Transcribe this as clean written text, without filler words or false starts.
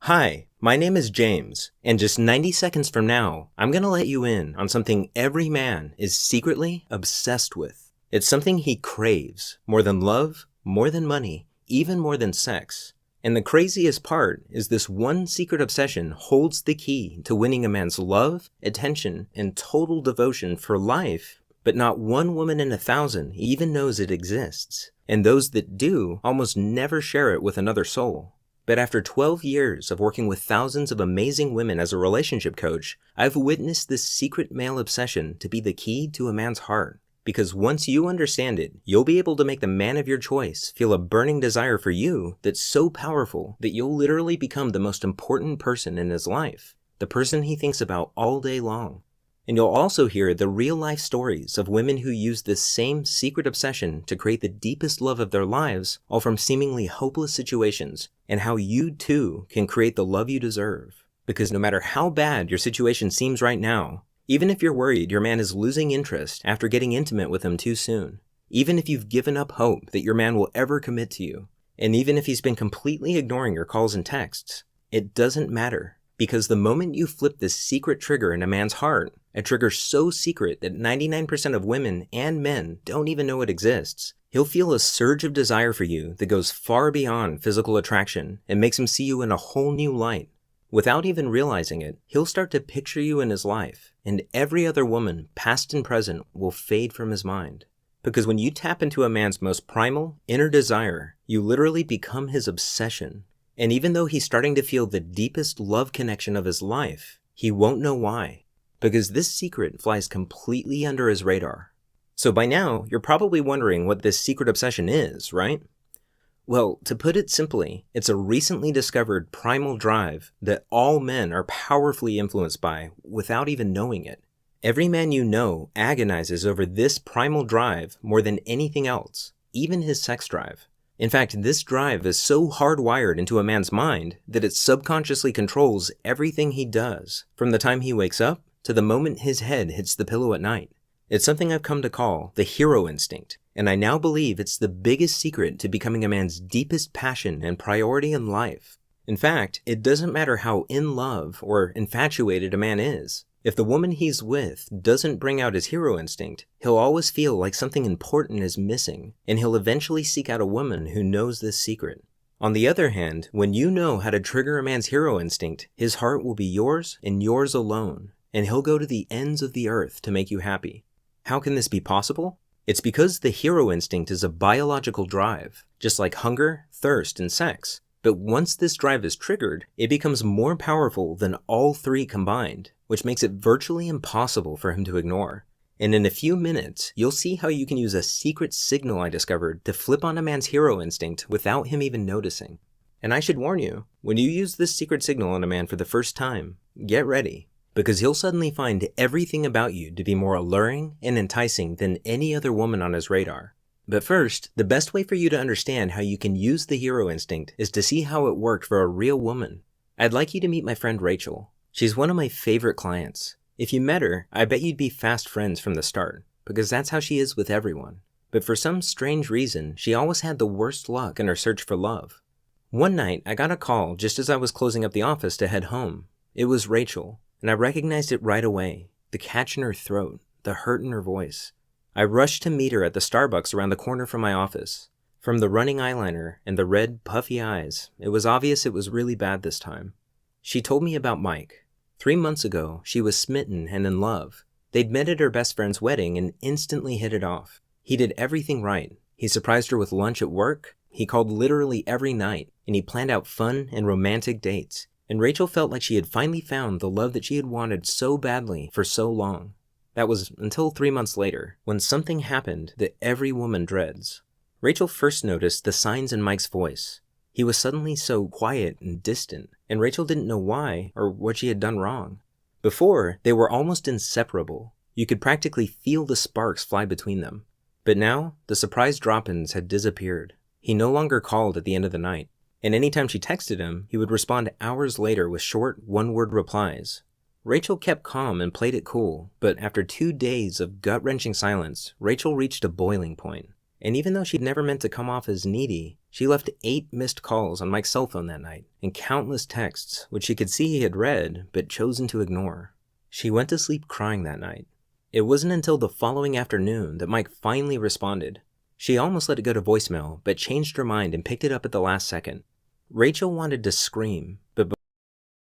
Hi, my name is James, and just 90 seconds from now, I'm gonna let you in on something every man is secretly obsessed with. It's something he craves, more than love, more than money, even more than sex. And the craziest part is this one secret obsession holds the key to winning a man's love, attention, and total devotion for life, but not one woman in 1,000 even knows it exists. And those that do almost never share it with another soul. But after 12 years of working with thousands of amazing women as a relationship coach, I've witnessed this secret male obsession to be the key to a man's heart. Because once you understand it, you'll be able to make the man of your choice feel a burning desire for you that's so powerful that you'll literally become the most important person in his life, the person he thinks about all day long. And you'll also hear the real-life stories of women who use this same secret obsession to create the deepest love of their lives, all from seemingly hopeless situations, and how you too can create the love you deserve. Because no matter how bad your situation seems right now, even if you're worried your man is losing interest after getting intimate with him too soon, even if you've given up hope that your man will ever commit to you, and even if he's been completely ignoring your calls and texts, it doesn't matter. Because the moment you flip this secret trigger in a man's heart, a trigger so secret that 99% of women and men don't even know it exists, he'll feel a surge of desire for you that goes far beyond physical attraction and makes him see you in a whole new light. Without even realizing it, he'll start to picture you in his life, and every other woman, past and present, will fade from his mind. Because when you tap into a man's most primal, inner desire, you literally become his obsession. And even though he's starting to feel the deepest love connection of his life, he won't know why. Because this secret flies completely under his radar. So by now, you're probably wondering what this secret obsession is, right? Well, to put it simply, it's a recently discovered primal drive that all men are powerfully influenced by without even knowing it. Every man you know agonizes over this primal drive more than anything else, even his sex drive. In fact, this drive is so hardwired into a man's mind that it subconsciously controls everything he does, from the time he wakes up to the moment his head hits the pillow at night. It's something I've come to call the hero instinct, and I now believe it's the biggest secret to becoming a man's deepest passion and priority in life. In fact, it doesn't matter how in love or infatuated a man is. If the woman he's with doesn't bring out his hero instinct, he'll always feel like something important is missing, and he'll eventually seek out a woman who knows this secret. On the other hand, when you know how to trigger a man's hero instinct, his heart will be yours and yours alone, and he'll go to the ends of the earth to make you happy. How can this be possible? It's because the hero instinct is a biological drive, just like hunger, thirst, and sex. But once this drive is triggered, it becomes more powerful than all three combined, which makes it virtually impossible for him to ignore. And in a few minutes, you'll see how you can use a secret signal I discovered to flip on a man's hero instinct without him even noticing. And I should warn you, when you use this secret signal on a man for the first time, get ready, because he'll suddenly find everything about you to be more alluring and enticing than any other woman on his radar. But first, the best way for you to understand how you can use the hero instinct is to see how it worked for a real woman. I'd like you to meet my friend Rachel. She's one of my favorite clients. If you met her, I bet you'd be fast friends from the start, because that's how she is with everyone. But for some strange reason, she always had the worst luck in her search for love. One night, I got a call just as I was closing up the office to head home. It was Rachel, and I recognized it right away. The catch in her throat, the hurt in her voice. I rushed to meet her at the Starbucks around the corner from my office. From the running eyeliner and the red, puffy eyes, it was obvious it was really bad this time. She told me about Mike. 3 months ago, she was smitten and in love. They'd met at her best friend's wedding and instantly hit it off. He did everything right. He surprised her with lunch at work. He called literally every night, and he planned out fun and romantic dates. And Rachel felt like she had finally found the love that she had wanted so badly for so long. That was until 3 months later, when something happened that every woman dreads. Rachel first noticed the signs in Mike's voice. He was suddenly so quiet and distant, and Rachel didn't know why or what she had done wrong. Before, they were almost inseparable. You could practically feel the sparks fly between them. But now, the surprise drop-ins had disappeared. He no longer called at the end of the night, and anytime she texted him, he would respond hours later with short, one-word replies. Rachel kept calm and played it cool, but after 2 days of gut-wrenching silence, Rachel reached a boiling point. And even though she'd never meant to come off as needy, she left 8 missed calls on Mike's cell phone that night, and countless texts, which she could see he had read, but chosen to ignore. She went to sleep crying that night. It wasn't until the following afternoon that Mike finally responded. She almost let it go to voicemail, but changed her mind and picked it up at the last second. Rachel wanted to scream, but